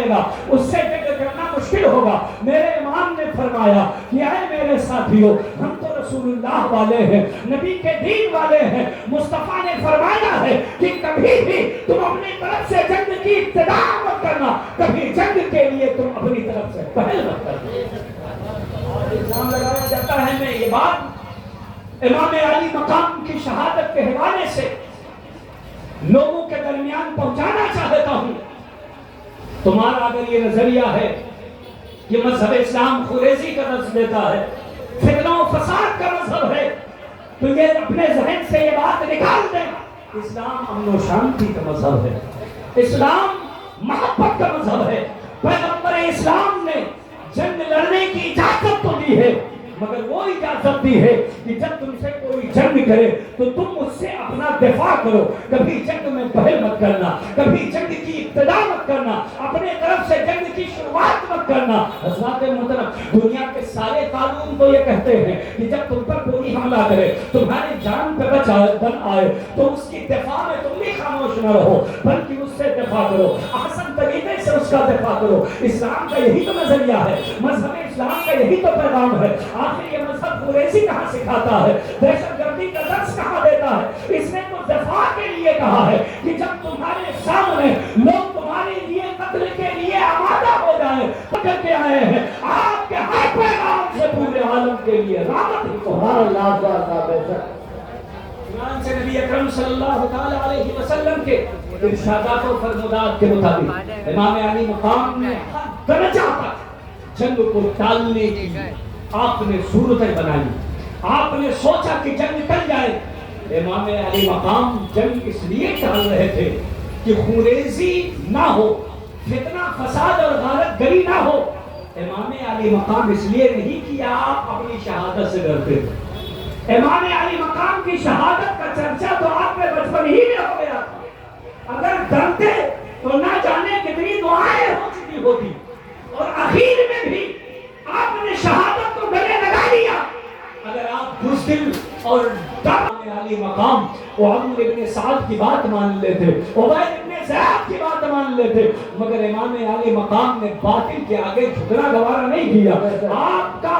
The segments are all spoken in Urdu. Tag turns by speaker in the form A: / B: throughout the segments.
A: جائے گا اس سے جنگ کرنا مشکل ہوگا۔ میرے امام نے فرمایا کہ اے میرے ساتھیوں، ہم تو رسول اللہ والے ہیں، نبی کے دین والے ہیں۔ مصطفیٰ نے فرمایا ہے کہ کبھی بھی تم اپنی طرف سے جنگ کی ابتدا مت کرنا، کبھی جنگ کے لیے تم اپنی طرف سے پہل مت کرنا۔ اور الزام لگایا جاتا ہے، میں یہ بات امام علی مقام کی شہادت کے حوالے سے لوگوں کے درمیان پہنچانا چاہتا ہوں۔ تمہارا اگر یہ نظریہ ہے کہ مذہب اسلام خوریزی کا درس دیتا ہے، فتنہ و فساد کا مذہب ہے، تو یہ اپنے ذہن سے یہ بات نکال دیں۔ اسلام امن و شانتی کا مذہب ہے، اسلام محبت کا مذہب ہے۔ پیغمبر اسلام نے جنگ لڑنے کی اجازت تو دی ہے، مگر وہ اجازت دی ہے کہ جب تم سے کوئی جنگ کرے تو تم اس سے اپنا دفاع کرو، کبھی جنگ میں پہل مت کرنا، کبھی جنگ کی ابتدا مت کرنا، اپنے طرف سے جنگ کی شروعات مت کرنا۔ حضرات محترم، دنیا کے سارے قانون تو یہ کہتے ہیں کہ جب تم پر کوئی حملہ کرے، تمہاری جان پہ بن آئے تو اس کی دفاع میں تم بھی خاموش نہ رہو، بلکہ اس سے دفاع کرو، احسن طریقے سے اس کا دفاع کرو۔ اسلام کا یہی تو نظریہ ہے، مذہب اسلام کا یہی تو پیغام ہے۔ آخر یہ مذہب خوریزی کہاں سکھاتا ہے، دہشت گردی کا درس کہاں دیتا ہے؟ اس نے تو دفاع کے لیے کہا ہے کہ جب تمہارے سامنے لوگ تمہارے لیے قتل کے لیے آمادہ ہو جائیں، پکڑ کے آئے ہیں، آپ کے ہر پیغام سے پورے عالم کے لیے رحمت ہی کو چنانچہ نبی اکرم صلی اللہ تعالی علیہ وسلم کے ارشادات و فرمودات کے مطابق امام علی مقام نے ہر درجہ تک جنگ کو ٹالنے کی آپ نے صورتیں بنائی۔ آپ نے سوچا کہ جنگ ٹل جائے۔ امام علی مقام جنگ اس لیے ٹال رہے تھے کہ خوریزی نہ ہو، فتنہ فساد اور غارت گری نہ ہو۔ امام علی مقام اس لیے نہیں کہ آپ اپنی شہادت سے ڈرتے تھے۔ امام علی مقام کی شہادت کا چرچا تو آپ میں بچپن ہی میں ہو گیا تھا۔ اگر ڈرتے تو نہ جانے کتنی دعائیں ہو چکی ہوتی، اور آخر میں بھی آپ نے شہادت کو گلے لگا لیا۔ اگر آپ بزدل اور امام علی مقام وہ عمرو ابن سعد کی بات مان لیتے، عبید ابن زیاد کی بات مان لیتے، مگر امام علی مقام نے باطل کے آگے جھکنا گوارا نہیں کیا۔ آپ کا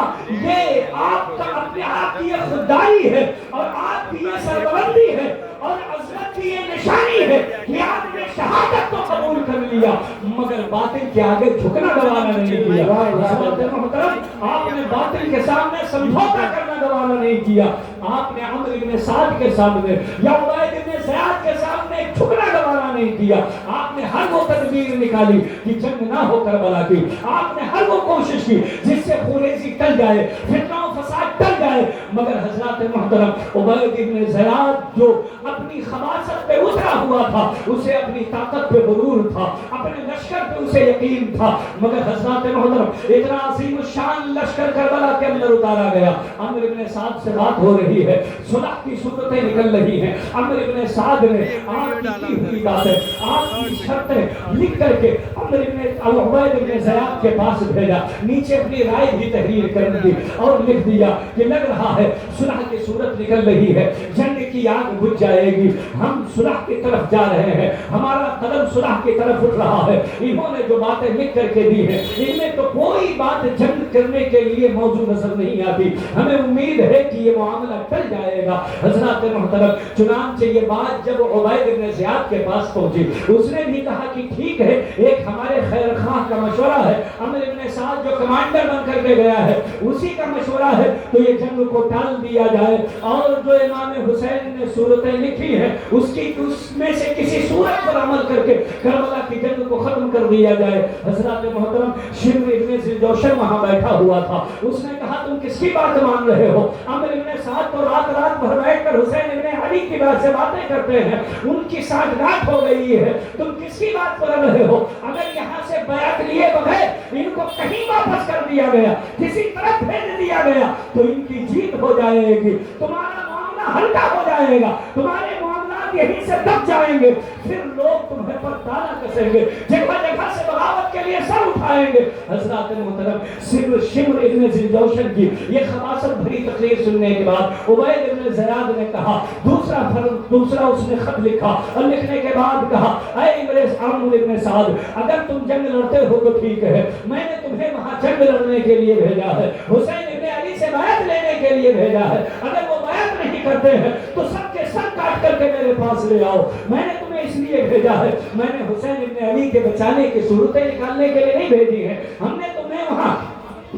A: اپنے آپ کی یہ خودداری ہے، اور آپ کی یہ سربلندی ہے، اور عظمت کی یہ نشانی ہے کہ آپ نے شہادت تو قبول کر لیا، مگر باطل کے آگے جھکنا گوارا نہیں کیا۔ محترم، آپ نے باطل کے سامنے سمجھوتا کرنا گوارا نہیں کیا۔ آپ نے عمرو ابن سعد کے سامنے یا عبید ابن زیاد کے سامنے جھکنا گوارا نہیں کیا۔ آپ نے ہر وہ تدبیر نکالی کہ جنگ نہ ہو کربلا کی، آپ نے ہر وہ کوشش کی جس سے خوریزی ٹل جائے، فتنہ و فساد ٹل جائے، مگر حضرات محترم، عبید ابن زیاد جو اپنی خباثت پہ اترا ہوا تھا، اسے اپنی طاقت پہ غرور تھا، اپنے لشکر پہ اسے یقین تھا، مگر حضرات محترم اتنا عظیم الشان لشکر کربلا کے اندر اتارا گیا۔ عمرو ابن سعد سے بات ہو رہی ہے، صلح کی صورتیں نکل رہی ہیں، عمرو ابن سعد نے آپ کی ہوئی باتیں، آپ کی شرطیں لکھ کر کے عبید ابن زیاد کے پاس بھیجا، نیچے اپنی رائے بھی تحریر کر دی اور لکھ دیا کہ لگ رہا ہے صلح کی صورت نکل رہی ہے، جنگ کی آگ بجھ جائے گی، ہم صلح کی طرف جا رہے ہیں، ہمارا قدم صلح کی طرف اٹھ رہا ہے۔ انہوں نے جو باتیں لکھ کر کے دی ہیں، ان میں تو کوئی بات جنگ کرنے کے لیے موضوع نظر نہیں آتی، ہمیں امید ہے کہ یہ معاملہ ٹل جائے گا۔ حضرات محترم، چنانچہ یہ بات جب عبید بن زیاد کے پاس پہنچی، اس نے بھی کہا کہ ٹھیک ہے، ایک ہمارے خیر خواہ کا مشورہ ہے، عمرو بن سعد جو کمانڈر بن کر کے گیا ہے اسی کا مشورہ ہے تو یہ جنگ کو ٹال دیا جائے، اور جو امام حسین نے صورتیں لکھی ہیں اس میں سے کسی صورت پر عمل کر کے کربلا کی جنگ کو ختم کر دیا جائے۔ حضرات محترم، شمر ابن ذوالجوشن وہاں بیٹھا ہوا تھا، اس نے کہا تم کس کی بات مان رہے ہو؟ عمرو ابن سعد تو رات بھر بیٹھ کر حسین ابن علی کی بات سے باتیں کرتے ہیں، ان کی سانٹھ ہو گئی ہے، تم کس کی بات کر رہے ہو؟ اگر یہاں سے بیعت لیے بغیر ان کو کہیں واپس کر دیا گیا، کسی طرف بھیج دیا گیا تو ان کی جیت ہو جائے گی، تمہارا معاملہ ہلکا ہو جائے گا، تمہارے معاملات یہیں سے دب جائیں گے، پھر لوگ تمہیں پر تانا کسیں گے، جگہ جگہ سے بغاوت کے لیے سر اٹھا اٹھائیں گے۔ حضرات محترم شمر ابن ذوالجوشن کی یہ خباثت بھری تقریر سننے کے بعد عبید ابن زیاد نے کہا، دوسرا اس نے خط لکھا اور لکھنے کے بعد کہا، اے عمرو ابن سعد، اگر تم جنگ لڑتے ہو تو ٹھیک ہے، میں نے تمہیں وہاں جنگ لڑنے کے لیے بھیجا ہے، حسین ابن علی سے بیعت لینے کے لیے بھیجا ہے، اگر وہ بیعت نہیں کرتے ہیں تو سب کے سر کاٹ کر کے میرے پاس لے آؤ۔ میں نے تمہیں اس لیے بھیجا ہے، میں نے حسین ابن علی کے بچانے کی صورتیں نکالنے کے لیے نہیں بھیجی ہیں، ہم نے تمہیں وہاں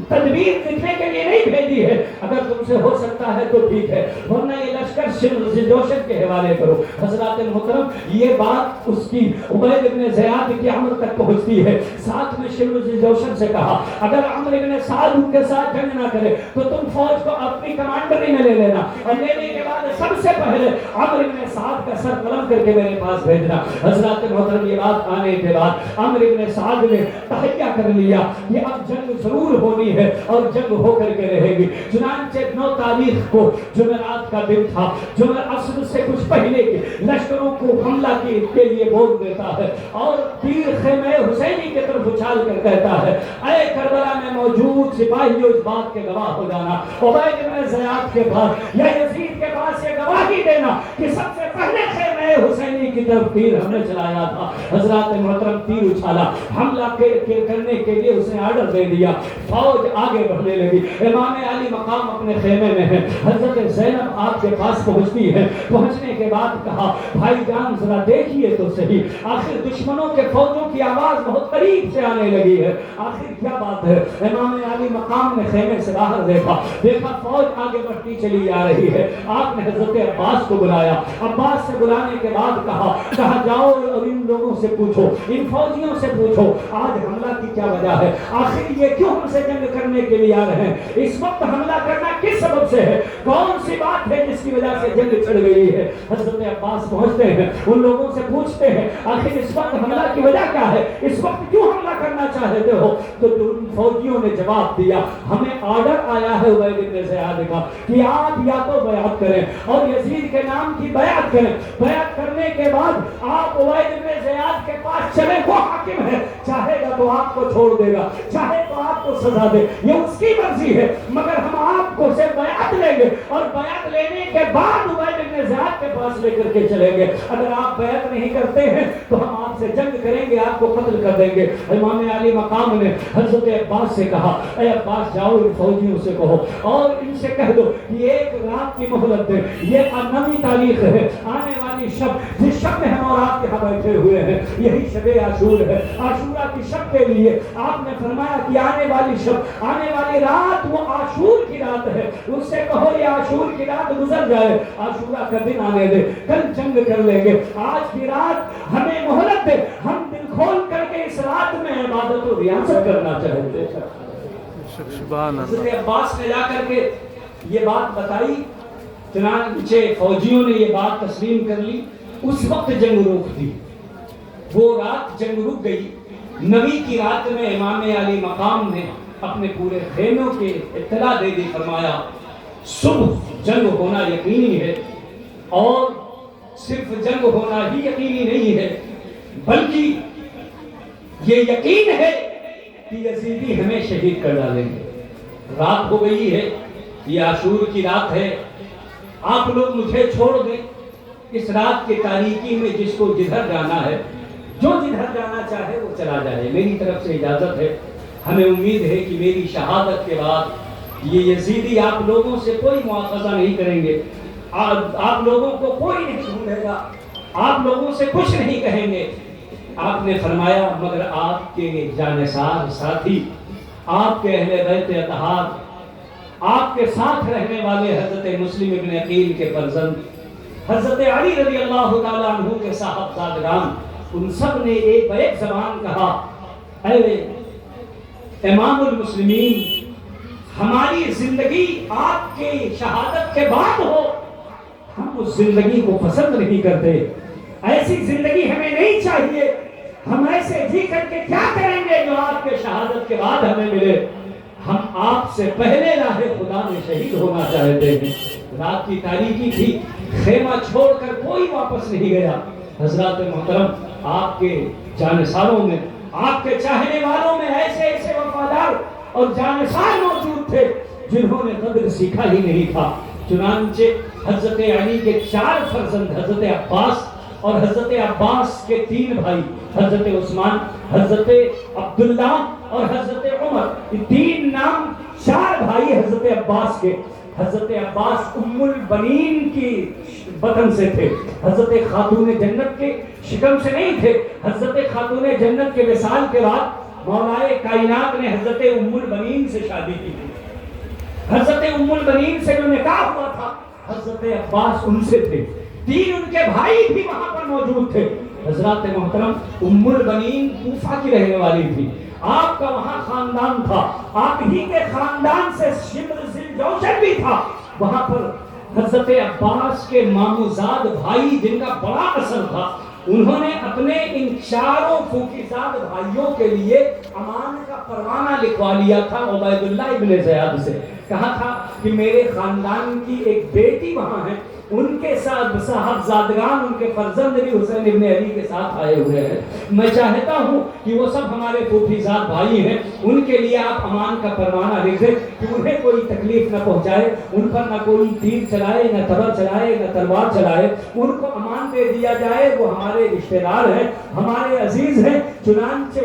A: تدبیر لکھنے کے لیے نہیں بھیجی ہے، اگر تم سے ہو سکتا ہے تو ٹھیک ہے، ورنہ یہ لشکر شمر ذوالجوشن کے حوالے کرو۔ حضرات محترم یہ بات اس کی عبید ابن زیاد کی عمر تک پہنچتی ہے، ساتھ میں شمر ذوالجوشن سے کہا اگر عمر ابن سعد ان کے ساتھ جنگ نہ کرے تو تم فوج کو اپنی کمانڈری میں لے لینا، اور لینے کے بعد سب سے پہلے عمر ابن سعد کا سر قلم کر کے میرے پاس بھیجنا۔ حضرات محترم یہ بات آنے کے بعد عمر ابن سعد نے تہیہ کر لیا کہ اب جنگ ضرور ہونی ہے اور جنگ ہو کر کے رہے گی۔ چنانچہ 9 تاریخ کو جمعرات کا دن تھا، عصر سے کچھ پہلے کے لشکروں کو حملہ کے لیے بول دیتا ہے اور تیر خیمہ حسینی کی طرف اچھال کر کہتا ہے، اے کربلا میں موجود سپاہیوں اس بات کے گواہ ہو جانا، عبید بن زیاد کے پاس یا یزید کے پاس یہ گواہی دینا کہ سب سے پہلے خیمہ حسینی کی طرف تیر ہم نے چلایا تھا۔ حضرات محترم تیر اچھالا، حملہ کرنے کے لیے اس نے آرڈر دے دیا، فوج آگے بڑھنے لگی۔ امام علی مقام اپنے خیمے میں ہے، حضرت زینب آپ کے پاس پہنچتی ہے، پہنچنے کے بعد کہا بھائی جان ذرا دیکھیے تو صحیح، آخر دشمنوں کے فوجوں کی آواز بہت قریب سے آنے لگی ہے، آخر کیا بات ہے؟ امام علی مقام نے خیمے سے باہر دیکھا فوج آگے بڑھتی چلی آ رہی ہے۔ آپ نے حضرت عباس کو بلایا، عباس سے بلانے کے بعد کہا جاؤ اور ان لوگوں سے پوچھو، ان فوجیوں سے پوچھو آج حملہ کی کیا وجہ ہے، آخر یہ کیوں ہم سے جنگ کرنے کے لیے آ رہے ہیں، اس وقت حملہ کرنا کس سبب سے ہے، کون سی بات ہے جس کی وجہ سے جنگ چھڑ گئی ہے۔ حضرت عباس پہنچتے ہیں، ان لوگوں سے پوچھتے ہیں آخر اس وقت حملہ کی وجہ کیا ہے، اس وقت کیوں حملہ کرنا چاہتے ہو؟ تو ان فوجیوں نے جواب دیا ہمیں آرڈر آیا ہے عبید بن زیاد کا کہ آپ یا تو بیعت کریں اور یزید کے نام کی بیعت کریں، بیعت کرنے کے بعد آپ عبید بن زیاد کے پاس چلیں، وہ حاکم ہے، چاہے گا تو آپ کو چھوڑ دے گا، چاہے تو آپ کو سزا دے، یہ اس کی مرضی ہے، مگر ہم آپ کو سے بیعت لیں گے اور بیعت لینے کے بعد عبید بن زیاد کے پاس لے کر کے چلیں گے، اگر آپ بیعت نہیں کرتے ہیں تو ہم آپ سے جنگ کریں گے، آپ کو قتل کر دیں گے۔ امام علی مقام نے حضرت عباس سے کہا اے عباس جاؤ ان فوجیوں سے کہو اور ان سے کہہ دو کہ ایک رات کی مہلت دیں، یہ 9 تاریخ ہے، آنے والی شب جس شب میں ہم اور آپ یہاں بیٹھے ہوئے ہیں یہی شب عاشور ہے، عاشورہ کی شب کے لیے آپ نے فرمایا کہ آنے والی شب، آنے والی رات وہ عاشور کی رات ہے، اس سے کہو یہ عاشور کی رات گزر جائے، عاشورہ کا دن آنے دے، کل جنگ کر لیں گے، آج کی رات ہمیں مہلت دے، ہم دل کھول کر کے اس رات میں عبادت و ریاضت کرنا چاہتے ہیں۔ حضرت عباس نے جا کر کے یہ بات بتائی، چنانچہ فوجیوں نے یہ بات تسلیم کر لی، اس وقت جنگ روک دی، وہ رات جنگ رک گئی۔ 9 کی رات میں امام علی مقام نے اپنے پورے خیموں کے اطلاع دے دی، فرمایا صبح جنگ ہونا یقینی ہے، اور صرف جنگ ہونا ہی یقینی نہیں ہے بلکہ یہ یقین ہے کہ یزیدی ہمیں شہید کر ڈالیں گے۔ رات ہو گئی ہے، یہ عاشور کی رات ہے، آپ لوگ مجھے چھوڑ دیں، اس رات کے تاریکی میں جس کو جدھر جانا ہے، جو جدھر جانا چاہے وہ چلا جائے، میری طرف سے اجازت ہے۔ ہمیں امید ہے کہ میری شہادت کے بعد یہ یزیدی آپ لوگوں سے کوئی مواخذہ نہیں کریں گے، آپ لوگوں کو کوئی نہیں ڈھونڈے گا، آپ لوگوں سے کچھ نہیں کہیں گے۔ آپ نے فرمایا مگر آپ کے جانثار ساتھی، آپ کے اہل بیت اطہار، آپ کے ساتھ رہنے والے حضرت مسلم ابن عقیل کے فرزند حضرت علی رضی اللہ تعالیٰ عنہ کے صاحبزادگان، ان سب نے ایک بیک زبان کہا اے امام المسلمین، ہماری زندگی آپ کی شہادت کے بعد ہو، ہم اس زندگی کو پسند نہیں کرتے، ایسی زندگی ہمیں نہیں چاہیے، ہم ایسے جی کر کے کیا کریں گے جو آپ کے شہادت کے بعد ہمیں ملے، ہم آپ سے پہلے راہ خدا میں شہید ہونا چاہتے ہیں۔ رات کی تاریکی تھی، خیمہ چھوڑ کر کوئی واپس نہیں گیا۔ حضرات محترم، آپ کے جانثاروں میں آپ کے چاہنے والوں میں ایسے ایسے وفادار اور جانشار موجود تھے جنہوں نے قدر سیکھا ہی نہیں تھا۔ چنانچہ حضرت علی کے 4 فرزند، حضرت عباس اور حضرت عباس کے 3 بھائی، حضرت عثمان، حضرت عبداللہ اور حضرت عمر، یہ 3 نام 4 بھائی حضرت عباس کے۔ حضرت عباس ام البنین کی بطن سے تھے، حضرت خاتون جنت کے شکم سے نہیں تھے۔ حضرت خاتون جنت کے وصال کے بعد مولائے کائنات نے حضرت ام البنین سے شادی کی تھی۔ حضرت ام البنین سے جو نکاح ہوا تھا حضرت عباس ان سے تھے۔ 3 ان کے بھائی بھی وہاں پر موجود تھے۔ حضرات محترم، ام البنین کوفہ کی رہنے والی تھی، آپ کا وہاں خاندان تھا، آپ ہی کے خاندان سے شمر ذوالجوشن بھی تھا۔ وہاں پر حضرت عباس کے ماموزاد بھائی جن کا بڑا اثر تھا، انہوں نے اپنے ان 4 پھوپھیزاد بھائیوں کے لیے امان کا پروانہ لکھوا لیا تھا عبید اللہ ابن زیاد سے۔ کہا تھا کہ میرے خاندان کی ایک بیٹی وہاں ہے، ان کے ساتھ صاحبزادگان، ان کے فرزند بھی حسین ابن علی کے ساتھ آئے ہوئے ہیں، میں چاہتا ہوں کہ وہ سب ہمارے پھوپھیزاد بھائی ہیں، ان کے لیے آپ امان کا پروانہ لکھ دیں کہ انہیں کوئی تکلیف نہ پہنچائے، ان پر نہ کوئی تیر چلائے، نہ تبر چلائے، نہ تلوار چلائے، ان کو امان دے دیا جائے، وہ ہمارے رشتہ دار ہیں، ہمارے عزیز ہیں۔ چنانچہ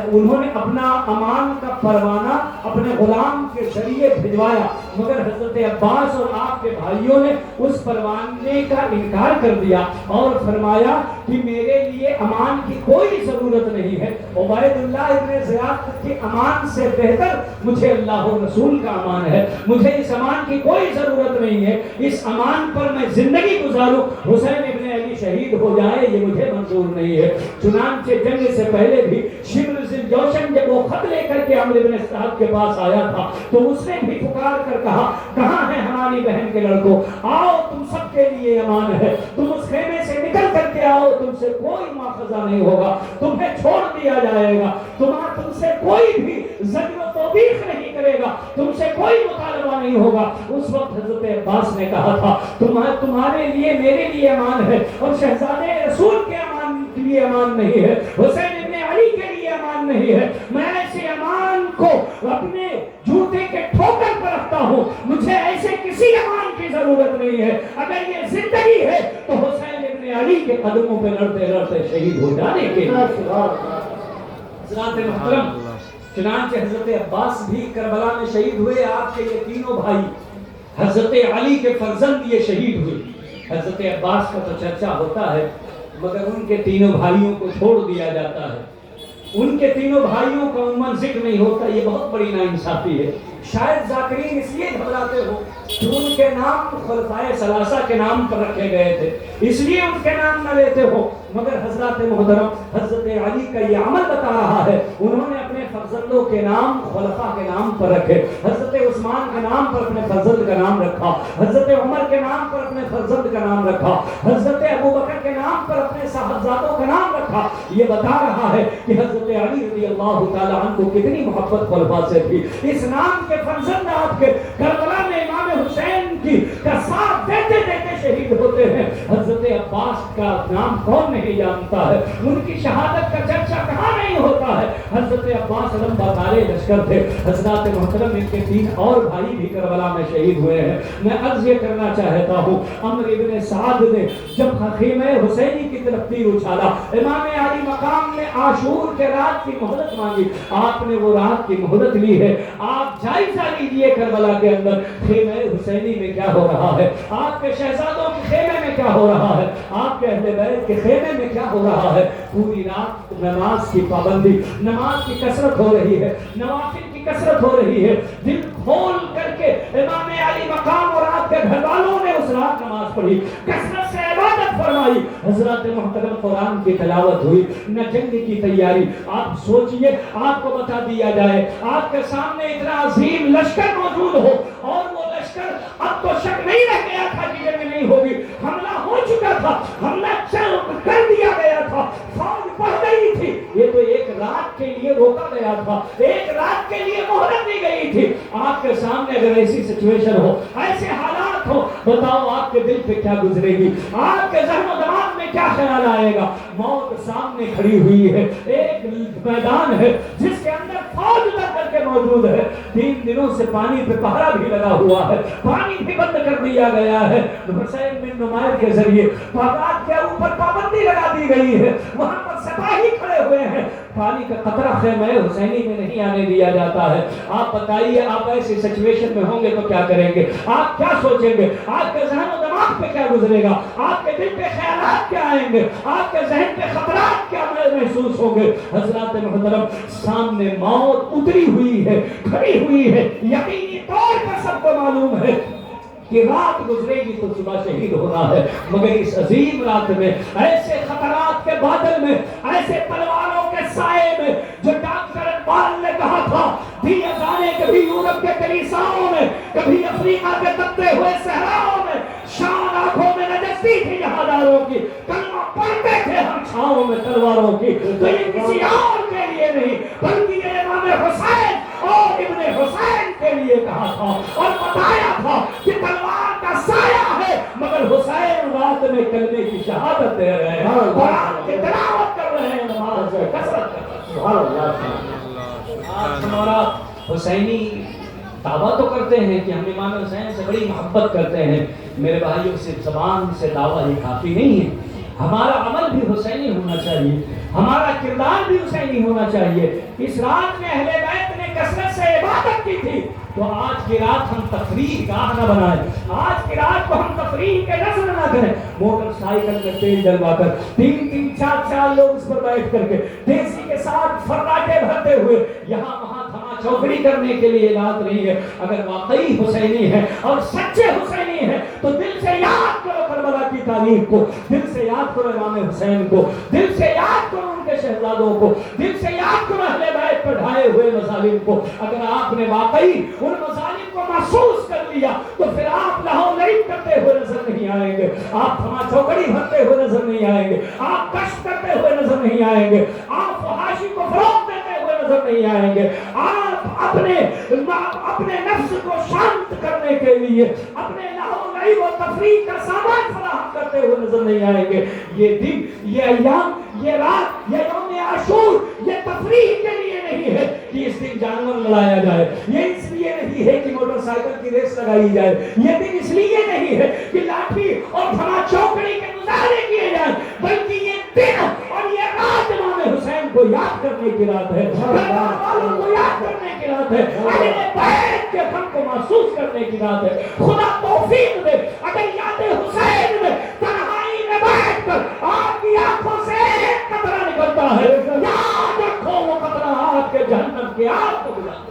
A: انہوں نے اپنا امان کا پروانہ اپنے غلام کے ذریعے بھجوایا، مگر حضرت عباس اور آپ کے بھائیوں نے اس پروانے کا انکار کر دیا اور فرمایا کہ میرے لیے امان کی کوئی ضرورت نہیں ہے، عبید اللہ ابن زیاد کے امان سے بہتر مجھے اللہ و رسول کا امان ہے، مجھے اس امان کی کوئی ضرورت نہیں ہے، اس امان پر میں زندگی گزاروں، حسین ابن علی شہید ہو جائے یہ مجھے منظور نہیں ہے۔ چنانچہ جنگ سے پہلے بھی شمر ذوالجوشن جب وہ خط لے کر کے عمرو بن سعد کے پاس آیا تھا تو اس نے بھی پکار کر کہا، کہاں ہے ہماری بہن کے لڑکوں، آؤ تم سب کے لیے امان ہے، تم اس خیمے سے نکل کر کے آؤ، تم سے کوئی مواخذہ نہیں ہوگا، تمہیں چھوڑ دیا جائے گا، تم سے کوئی بھی زجر و توبیخ نہیں کرے گا، تم سے کوئی مطالبہ نہیں ہوگا۔ اس وقت حضرت عباس نے کہا تھا تمہارے لیے میرے لیے امان ہے اور شہزادے رسول کے امان کے لیے امان نہیں ہے، حسین ابن علی کے لیے امان نہیں ہے، میں ایسے امان کو اپنے جوتے کے ٹھوکر پر رکھتا ہوں، مجھے ایسے کسی امان کی ضرورت نہیں ہے، اگر یہ زندگی ہے تو حسین ابن علی کے قدموں پہ لڑتے لڑتے شہید ہو جانے کے لیے۔ حضرات محترم، چنانچہ حضرت عباس بھی کربلا میں شہید ہوئے، آپ کے یہ 3 بھائی حضرت علی کے فرزند یہ شہید ہوئے۔ حضرت عباس کا تو چرچا ہوتا ہے مگر ان کے 3 بھائیوں کو چھوڑ دیا جاتا ہے، ان کے 3 بھائیوں کا عموماً ذکر نہیں ہوتا، یہ بہت بڑی ناانصافی ہے۔ شاید ذاکرین اس لیے گھبراتے ہو کہ ان کے نام خلفائے ثلاثہ کے نام پر رکھے گئے تھے، اس لیے ان کے نام نہ لیتے ہو، مگر حضرات محترم حضرت علی کا یہ عمل بتا رہا ہے، انہوں نے اپنے فرزندوں کے نام خلفاء کے نام پر رکھے، حضرت عثمان کے نام پر اپنے فرزند کا نام رکھا، حضرت عمر کے نام پر اپنے فرزند کا نام رکھا، حضرت ابوبکر کے نام پر اپنے صاحبزادوں کا نام رکھا۔ یہ بتا رہا ہے کہ حضرت علی رضی اللہ تعالی عنہ کو کتنی محبت خلفاء سے تھی۔ اس نام کے فرزند آپ کے کربلا میں امام حسین کا ساتھ دیتے دیتے شہید ہوتے ہیں۔ حضرت عباس کا نام کون نہیں جانتا ہے، ان کی شہادت کا چرچا کہاں نہیں ہوتا ہے۔ حضرت عباس لمبا تارے لشکر تھے۔ حضرات محترم، ان کے 3 اور بھائی بھی کربلا میں شہید ہوئے ہیں۔ میں عرض یہ کرنا چاہتا ہوں، عمرو بن سعد نے جب خیمہ حسینی کی طرف تیر اچھالا، امام علی مقام نے عاشور کے رات کی مہلت مانگی، آپ نے وہ رات کی مہلت لی ہے۔ آپ جائزہ لیجئے کربلا کے اندر خیمہ حسینی میں کیا ہو رہا ہے، آپ کے شہزادوں کے خیمے میں کیا ہو رہا ہے، آپ کے اہل بیت کے خیمے میں کیا ہو رہا ہے۔ پوری رات نماز کی پابندی، نماز کی کثرت ہو رہی ہے، نوافل کی کثرت ہو رہی ہے، دل کھول کر کے امام علی مقام اور آپ کے گھر والوں نے اس رات نماز پڑھی، کثرت سے عبادت فرمائی۔ حضرات محترم، قرآن کی تلاوت ہوئی، نہ جنگ کی تیاری۔ آپ سوچئے، آپ کو بتا دیا جائے، آپ کے سامنے اتنا عظیم لشکر موجود ہو اور وہ لشکر اب تو شک نہیں رہ گیا تھا کہ جنگ نہیں ہوگی، حملہ ہو چکا تھا، حملہ کر دیا گیا تھا، فوج بڑھ گئی تھی، یہ تو ایک رات کے لیے روکا گیا تھا، ایک رات کے لیے مہلت دی گئی تھی۔ آپ کے سامنے اگر ایسی سچویشن ہو، ایسے حالات ہو، بتاؤ آپ کے دل پہ کیا گزرے گی، آپ کے ذہن و دماغ میں میں کیا خیال آئے گا؟ موت سامنے کھڑی ہوئی ہے، ایک میدان ہے جس کے اندر فوج اتر کر کے موجود ہے، 3 دنوں سے پانی پہ پہرا بھی لگا ہوا ہے، پانی بھی بند کر دیا گیا ہے، حسین بن نمیر کے ذریعے باغات کے اوپر پابندی لگا دی گئی ہے، وہاں پر سپاہی کھڑے ہوئے ہیں، پانی کا قطرہ خیمہ حسینی میں نہیں آنے دیا جاتا ہے۔ آپ بتائیے آپ ایسی سچویشن میں ہوں گے تو کیا کریں گے؟ آپ کیا سوچیں گے؟ آپ کے ذہن و دماغ پہ کیا گزرے گا؟ آپ کے دل پہ خیالات کیا آئیں گے؟ آپ کے ذہن پہ خطرات کیا محسوس ہوں گے؟ حضرات محترم، سامنے موت اتری ہوئی ہے، کھڑی ہوئی ہے، یقینی طور پر سب کو معلوم ہے کہ رات گزرے گی تو صبح شہید ہونا ہے، مگر اس عظیم رات میں، ایسے خطرات کے بادل میں، ایسے تلواروں کے سائے میں، جو ڈاکٹر اقبال نے کہا تھا بھی ازانے کبھی یورپ کے کلیساؤں میں، کبھی افریقہ کے تپتے ہوئے صحراؤں میں، شان آنکھوں میں نجستی تھی جہاداروں کی، کلمہ پڑھتے تھے ہم چھاؤں میں تلواروں کی، تو یہ کسی اور کے لیے نہیں بلکہ یہ امام حسین اور ابن حسین کے لیے کہا تھا اور بتایا تھا کہ تلوار کا سایہ ہے، مگر حسین رات میں کلمے کی شہادت دے رہے ہیں، قرآن کی تلاوت کر رہے ہیں، نماز میں کثرت کر رہے ہیں۔ سبحان اللہ۔ آج ہمارا حسینی دعویٰ تو کرتے ہیں کہ ہم امام حسین سے بڑی محبت کرتے ہیں، میرے بھائیوں، صرف زبان سے دعویٰ ہی کافی نہیں ہے، ہمارا عمل بھی حسینی ہونا چاہیے، ہمارا کردار بھی حسینی ہونا چاہیے۔ اس رات میں اہل بیت نے کثرت سے عبادت کی تھی، تو آج کی رات ہم تفریح گاہ نہ بنائیں، آج کی رات کو ہم تفریح کے نظر نہ کریں، موٹر سائیکل میں تیل ڈلوا کر 3-3 4-4 لوگ اس پر بیٹھ کر کے دیسی کے ساتھ فراٹے بھرتے ہوئے یہاں وہاں تھما چوکڑی کرنے کے لیے رات نہیں ہے۔ اگر واقعی حسینی ہے اور سچے حسینی ہے تو دل سے یاد کرو کربلا کی تاریخ کو، دل سے یاد کرو امام حسین کو، دل سے یاد کرو ان کے شہزادوں کو، دل سے یاد کرو اہل بیت پر ڈھائے ہوئے مظالم کو۔ اگر آپ نے واقعی ان مظالم کو محسوس کر لیا تو پھر آپ لہو لہب کرتے ہوئے نظر نہیں آئیں گے، آپ تھما چوکڑی بھرتے ہوئے نظر نہیں آئیں گے، آپ کشف کرتے ہوئے نظر نہیں آئیں گے، آپ فحاشی کو فروغ دیتے ہوئے نظر نہیں آئیں گے، آپ اپنے نفس کو شانت کرنے کے لیے اپنے لہو لہب و تفریح کا سامان فراہم کرتے ہوئے نظر نہیں آئیں گے۔ یہ دن، یہ ایام، یہ رات، یہ یوم عاشور یہ تفریح کے لیے نہیں ہے کہ اس دن جانور لڑایا جائے، یہ اس لیے نہیں ہے کہ موٹر سائیکل کی ریس لگائی جائے، یہ دن اس لیے نہیں ہے کہ لاٹھی اور دھما چوکڑی کے مظاہرے کیے جائیں، بلکہ یہ دن اور یہ رات امام حسین کو یاد کرنے کی رات ہے، والوں کو یاد کرنے کی رات ہے، اہل بیت کے فن کو محسوس کرنے کی رات ہے۔ خدا توفیق دے اگر یاد حسین میں تنہائی میں بیٹھ کر آپ کی آنکھوں سے ایک قطرہ نکلتا ہے، یاد رکھو وہ قطرہ آپ کے جہنم کی آگ کو بجھاتا ہے۔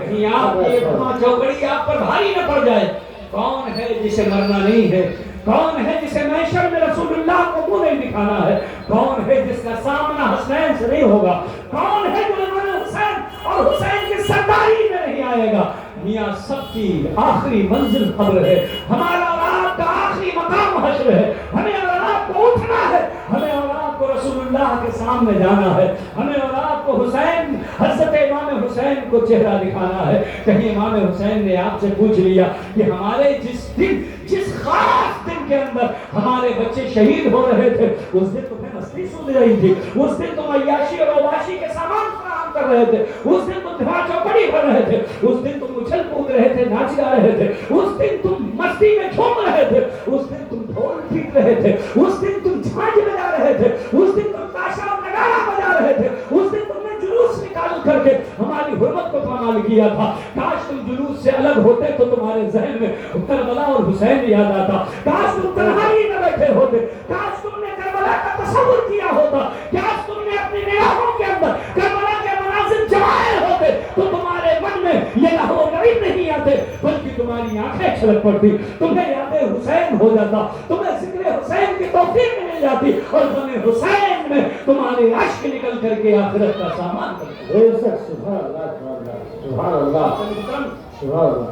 A: کہیں آپ کی دھما چوکڑی آپ پر بھاری نہ پڑ جائے۔ کون ہے جسے مرنا نہیں ہے؟ کون ہے جسے محشر میں رسول اللہ کو منہ نہیں دکھانا ہے؟ کون ہے جس کا سامنا حسین سے نہیں ہوگا؟ کون ہے جو امام حسین اور حسین کی سرداری میں نہیں آئے گا؟ میاں سب کی آخری منزل قبر ہے، ہمارا اور آپ کا آخری مقام حشر ہے، ہمیں اور آپ کو اٹھنا ہے، ہمیں اور آپ کو رسول اللہ کے سامنے جانا ہے، ہمیں اور آپ کو حسین، حضرت امام حسین کو چہرہ دکھانا ہے۔ کہیں امام حسین نے آپ سے پوچھ لیا کہ ہمارے جس خاص دن کے اندر ہمارے بچے شہید ہو رہے تھے اس دن تمہیں مستی سن رہی تھی، اس دن تم عیاشی اور عواشی کے سامان فراہم کر رہے تھے، اس دن تم دھما چوکڑی بھر رہے تھے، اس دن تم اچھل کود رہے تھے، ناچ گا رہے تھے، اس دن تم مستی میں جھوم رہے تھے، اس دن تم ڈھول پیٹ رہے تھے، اس دن تم جھانج بجا رہے تھے، اس دن تم تاشا اور نگارا بجا رہے تھے، اس دن تم نے جلوس نکال کر کے ہماری حرمت کو پامال کیا تھا۔ کاش تم جلوس سے الگ ہوتے تو تمہارے ذہن میں کربلا اور حسین یاد آتا، کاش تم تنہائی نہ بیٹھے ہوتے، کاش تم نے کربلا کا تصور کیا ہوتا، کاش تم نے اپنی نگاہوں کے اندر کربلا کے مناظر جمائے ہوتے تو تمہارے من میں یہ لہو لہب نہیں آتے بلکہ تمہاری آنکھیں چھلک پڑتی، تمہیں یاد حسین ہو جاتا، تمہیں ذکر حسین کی توفیق مل جاتی اور تمہیں حسین میں تمہارے عشق نکل کر کے آخرت کا سامان کرتے۔ سبحان اللہ۔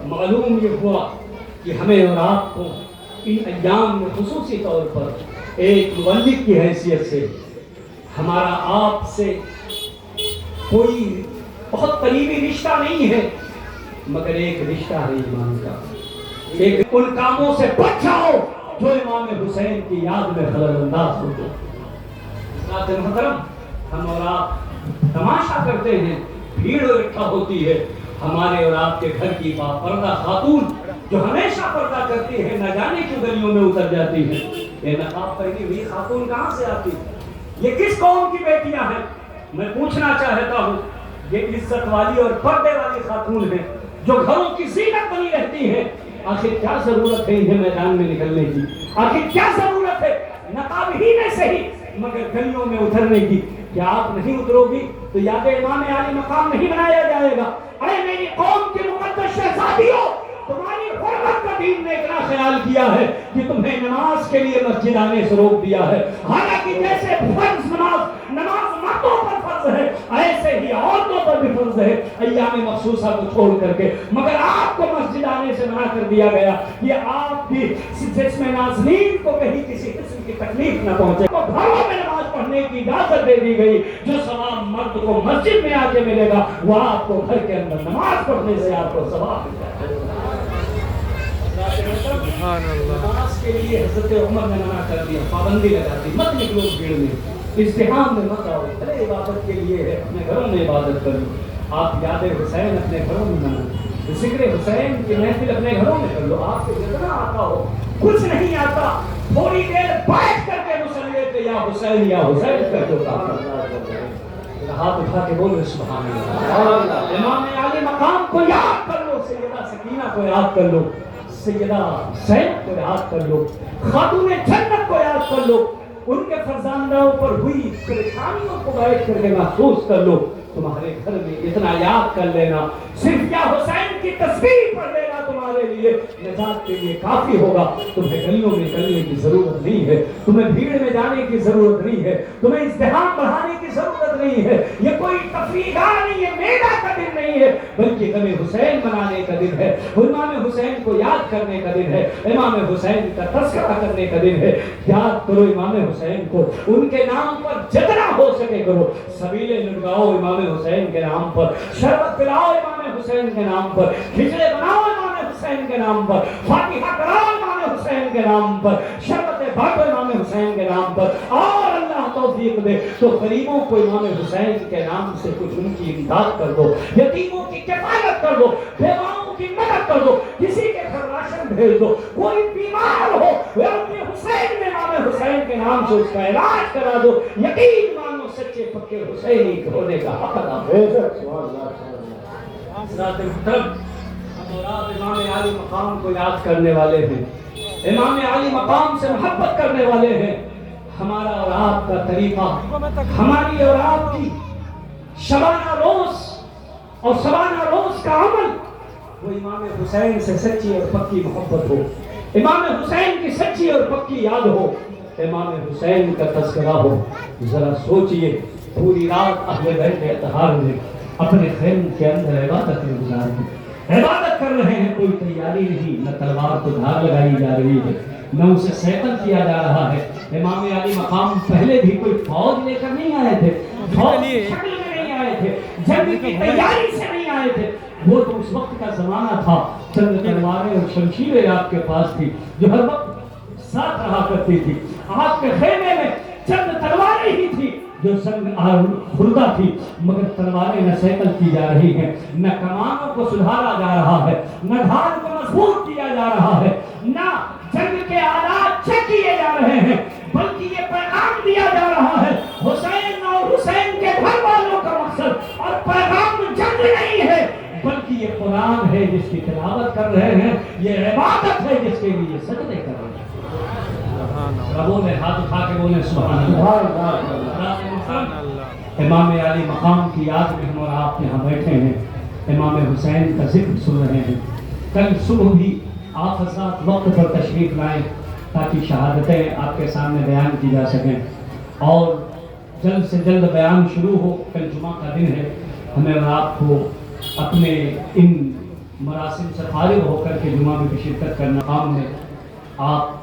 A: معلوم یہ ہوا کہ ہمیں اور آپ کو ان ایام میں خصوصی طور پر ایک مولد کی حیثیت سے ہمارا آپ سے کوئی بہت قریبی رشتہ نہیں ہے، مگر ایک رشتہ ہے ایمان کا۔ ایک ان کاموں سے بچ جاؤ جو امام حسین کی یاد میں خلل انداز ہو گئے۔ حضرات محترم، ہم اور آپ تماشا کرتے ہیں، بھیڑ اکٹھا ہوتی ہے، ہمارے اور آپ کے گھر کی پردہ خاتون جو ہمیشہ پردہ کرتی ہے نہ جانے کیوں گلیوں میں اتر جاتی ہے۔ یہ نقاب پہنی ہوئی خاتون کہاں سے آتی؟ یہ کس قوم کی بیٹیاں ہیں؟ میں پوچھنا چاہتا ہوں، یہ عزت والی اور پردے والی خاتون ہیں جو گھروں کی زینت بنی رہتی ہے، آخر کیا ضرورت ہے انہیں میدان میں نکلنے کی؟ آخر کیا ضرورت ہے نقاب ہی میں صحیح مگر گلیوں میں اترنے کی؟ کیا آپ نہیں اترو گی تو یاد امام علی مقام نہیں بنایا جائے گا؟ ارے میری قوم کے مقدس شہزادیوں، تمہاری حرمت کا دین نے اتنا خیال کیا ہے کہ تمہیں نماز کے لیے مسجد آنے سے روک دیا ہے، حالانکہ جیسے فرض نماز مردوں پر فرض ہے ایسے ہی عورتوں پر بھی فرض ہے ایام مخصوصہ کو چھوڑ کر کے، مگر آپ کو مسجد آنے سے منع کر دیا گیا یہ آپ کی جس میں ناظرین کو کہیں کسی قسم کی تکلیف نہ پہنچے، تو گھروں میں نماز پڑھنے کی اجازت دے دی گئی۔ جو ثواب مرد کو مسجد میں آ کے ملے گا وہ آپ کو گھر کے اندر نماز پڑھنے سے آپ کو ثواب ملے گا۔ نماز کے لیے حضرت عمر نے منع کر دیا، پابندی لگا دی، مت نکلو بھیڑ میں، ازدحام میں مت آؤ، ارے عبادت کے لیے ہے اپنے گھروں میں عبادت کرو۔ آپ یاد حسین اپنے گھروں میں منائیں، ذکر حسین کی محفل اپنے گھروں میں کر لو، آپ کو جتنا آتا ہو، کچھ نہیں آتا تھوڑی دیر بیٹھ کر کے مصلی پہ یا حسین کر دو، ہاتھ اٹھا کے بولو سبحان اللہ۔ امام علی مقام کو یاد کر لو، سیدہ سکینہ کو یاد کر لو، سیدہ زینب کو یاد کر لو، خاتون جنت کو یاد کر لو، ان کے فرزندوں پر ہوئی پریشانیوں کو بیٹھ کر کے محسوس کر لو۔ تمہارے گھر میں اتنا یاد کر لینا، صرف یا حسین کی تصویر پڑھ لینا تمہارے لیے نجات کے لیے کافی ہوگا۔ تمہیں گلیوں میں نکلنے کی ضرورت نہیں ہے، تمہیں بھیڑ میں جانے کی ضرورت نہیں ہے، تمہیں ازدحام بڑھانے کی ضرورت نہیں ہے۔ یہ کوئی تفریح گاہ نہیں ہے، میلہ کا دن نہیں ہے، بلکہ غم حسین منانے کا دن ہے، امام حسین کو یاد کرنے کا دن ہے، امام حسین کا تذکرہ کرنے کا دن ہے۔ یاد کرو امام حسین کو، ان کے نام پر جتنا ہو سکے کرو، سبیلے لٹکاؤ امام حسین کے نام پر، شربت پلاؤ امام حسین کے نام پر، کھچڑے بناؤ امام حسین کے نام پر، فاتحہ کراؤ امام حسین کے نام پر، شربت بانٹو امام حسین کے نام پر، اور اللہ توفیق دے تو غریبوں کو امام حسین کے نام سے کچھ ان کی امداد کر دو، یتیموں کی کفالت کر دو، بیواؤں کی مدد کر دو، کسی کے گھر راشن بھیج دو، کوئی بیمار ہو اپنے حسین میں امام حسین کے نام سے اس کا علاج کرا دو۔ یقین مانو سچے پکے حسینی ہونے کا حق ادا ہے۔ حضرات محترم، ہم اور آپ امام علی مقام کو یاد کرنے والے ہیں، امام علی مقام سے محبت کرنے والے ہیں۔ ہمارا اور آپ کا طریقہ، ہماری اور آپ کی شبانہ روز اور شبانہ روز کا عمل وہ امام حسین سے سچی اور پکی محبت ہو، امام حسین کی سچی اور پکی یاد ہو، امام حسین کا تذکرہ ہو۔ ذرا سوچئے، پوری رات اہل بیت اطہار نے اپنے خیموں کے اندر عبادت میں گزار دی، عبادت کر رہے ہیں، کوئی تیاری نہیں، نہ تلوار کو دھار لگائی جا رہی ہے، نہ اسے سیقل کیا جا رہا ہے۔ امام علی مقام پہلے بھی کوئی فوج لے کر نہیں آئے تھے، فوج کی شکل میں نہیں آئے تھے، جنگ کی تیاری سے نہیں آئے تھے، وہ تو اس وقت کا زمانہ تھا، چند تلواریں اور شمشیریں آپ کے پاس تھی جو ہر وقت ساتھ رہا کرتی تھی۔ آپ کے خیمے میں چند تلواریں ہی تھی جو سنگ خوردہ تھی، مگر تلواریں نہ سیکل کی جا رہی ہیں، نہ کمانوں کو سدھارا جا رہا ہے، نہ دھار کو مضبوط کیا جا رہا ہے، نہ جنگ کے آلات چیک کیے جا رہے ہیں، بلکہ یہ پیغام دیا جا رہا ہے حسین اور حسین کے گھر والوں کا مقصد اور پیغام جنگ نہیں ہے، بلکہ یہ قرآن ہے جس کی تلاوت کر رہے ہیں، یہ عبادت ہے جس کے لیے سجدے کر رہے ہیں۔ ربوں نے ہاتھ اٹھا کے بولے سبحان اللہ۔ امام علی مقام کی یاد میں ہم اور آپ یہاں بیٹھے ہیں، امام حسین کا ذکر سن رہے ہیں۔ کل صبح بھی آپ حضرات وقت پر تشریف لائیں تاکہ شہادتیں آپ کے سامنے بیان کی جا سکیں، اور جلد سے جلد بیان شروع ہو۔ کل جمعہ کا دن ہے، ہمیں اور آپ کو اپنے ان مراسم سے فارغ ہو کر کے جمعہ میں شرکت کرنا کام ہے۔ آپ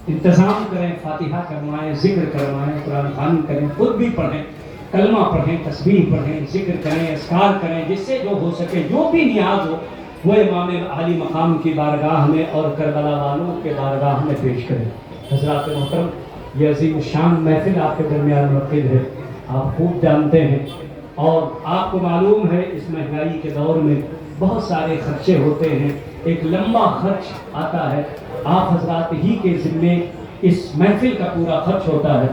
A: انتظام کریں، فاتحہ کروائیں، ذکر کروائیں، قرآن خوانی کریں، خود بھی پڑھیں، کلمہ پڑھیں، تسبیح پڑھیں، ذکر کریں، اذکار کریں، جس سے جو ہو سکے، جو بھی نیاز ہو وہ امام علی مقام کی بارگاہ میں اور کربلا والوں کے بارگاہ میں پیش کریں۔ حضرات محترم، یہ عظیم شان محفل آپ کے درمیان منعقد ہے، آپ خوب جانتے ہیں اور آپ کو معلوم ہے اس مہنگائی کے دور میں بہت سارے خرچے ہوتے ہیں، ایک لمبا خرچ آتا ہے، آپ حضرات ہی کے ذمے اس محفل کا پورا خرچ ہوتا ہے،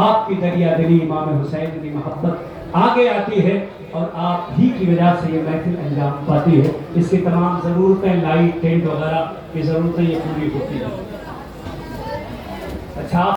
A: آپ کی دریا دلی امام حسین کی محبت آگے آتی ہے اور آپ ہی کی وجہ سے یہ محفل انجام پاتی ہے، اس کی تمام ضرورتیں لائٹ ٹینٹ وغیرہ کی ضرورتیں یہ پوری ہوتی ہیں۔ اچھا